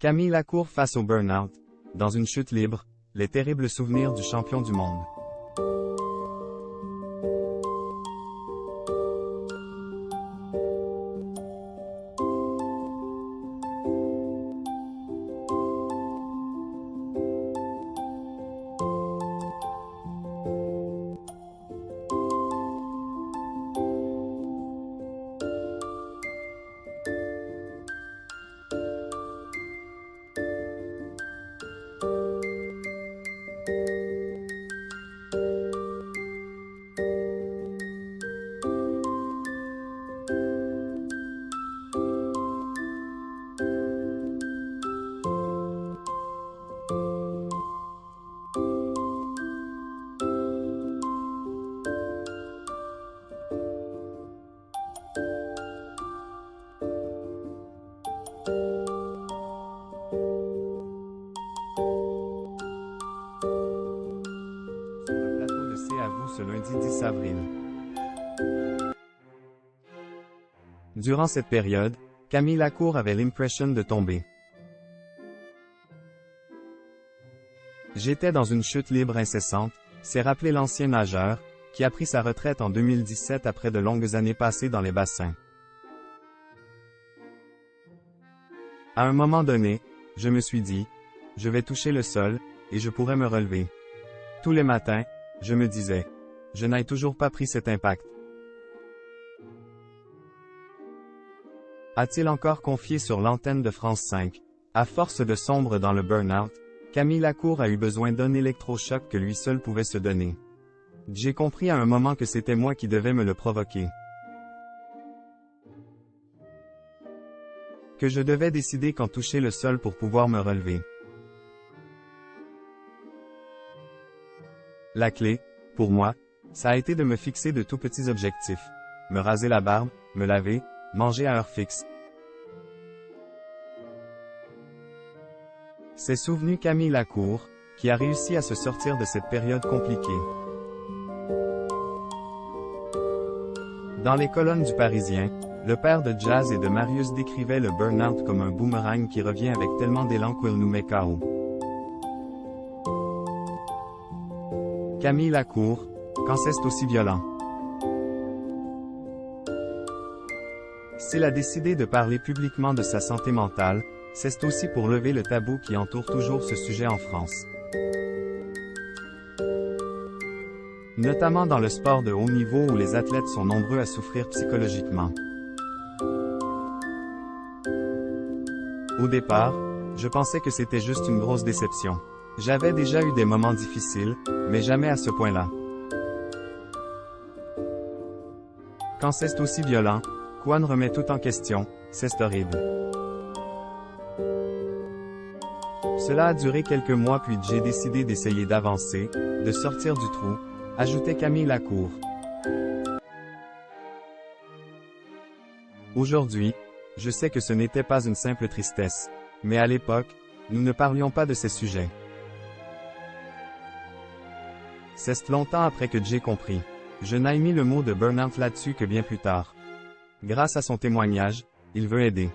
Camille Lacour face au burn-out. Dans une chute libre, les terribles souvenirs du champion du monde. À vous ce lundi 10 avril. Durant cette période, Camille Lacour avait l'impression de tomber. J'étais dans une chute libre incessante, s'est rappelé l'ancien nageur, qui a pris sa retraite en 2017 après de longues années passées dans les bassins. À un moment donné, je me suis dit, je vais toucher le sol, et je pourrais me relever. Tous les matins, je me disais, je n'ai toujours pas pris cet impact. A-t-il encore confié sur l'antenne de France 5? À force de sombre dans le burn-out, Camille Lacour a eu besoin d'un électrochoc que lui seul pouvait se donner. J'ai compris à un moment que c'était moi qui devais me le provoquer. Que je devais décider quand toucher le sol pour pouvoir me relever. La clé, pour moi, ça a été de me fixer de tout petits objectifs. Me raser la barbe, me laver, manger à heure fixe. C'est souvenu Camille Lacour, qui a réussi à se sortir de cette période compliquée. Dans les colonnes du Parisien, le père de Jazz et de Marius décrivait le burn-out comme un boomerang qui revient avec tellement d'élan qu'il nous met KO. Camille Lacour, quand c'est aussi violent. S'il a décidé de parler publiquement de sa santé mentale, c'est aussi pour lever le tabou qui entoure toujours ce sujet en France. Notamment dans le sport de haut niveau où les athlètes sont nombreux à souffrir psychologiquement. Au départ, je pensais que c'était juste une grosse déception. J'avais déjà eu des moments difficiles, mais jamais à ce point-là. Quand c'est aussi violent, Kwan remet tout en question, c'est horrible. Cela a duré quelques mois puis j'ai décidé d'essayer d'avancer, de sortir du trou, ajoutait Camille Lacour. Aujourd'hui, je sais que ce n'était pas une simple tristesse, mais à l'époque, nous ne parlions pas de ces sujets. C'est longtemps après que j'ai compris. Je n'ai mis le mot de burn-out là-dessus que bien plus tard. Grâce à son témoignage, il veut aider.